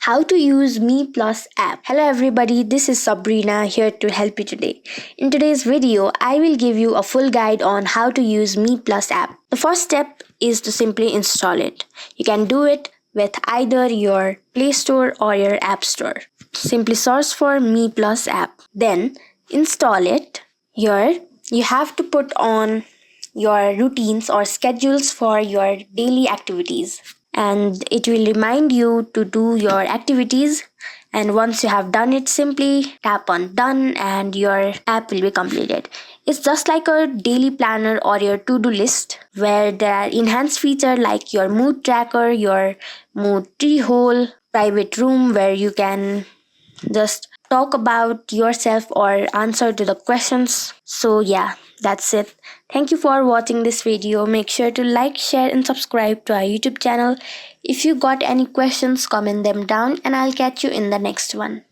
how to use Me Plus app. Hello everybody, this is Sabrina here to help you today. In today's video, I will give you a full guide on how to use Me Plus app. The first step is to simply install it. You can do it with either your Play Store or your App Store. Simply search for Me Plus app. Then install it. Here, you have to put on your routines or schedules for your daily activities, and it will remind you to do your activities, and once you have done it, simply tap on done and your app will be completed. It's just like a daily planner or your to-do list, where there are enhanced features like your mood tracker, your mood tree hole, private room where you can just talk about yourself or answer to the questions. So yeah, that's it. Thank you for watching this video. Make sure to like, share and subscribe to our YouTube channel. If you got any questions, comment them down and I'll catch you in the next one.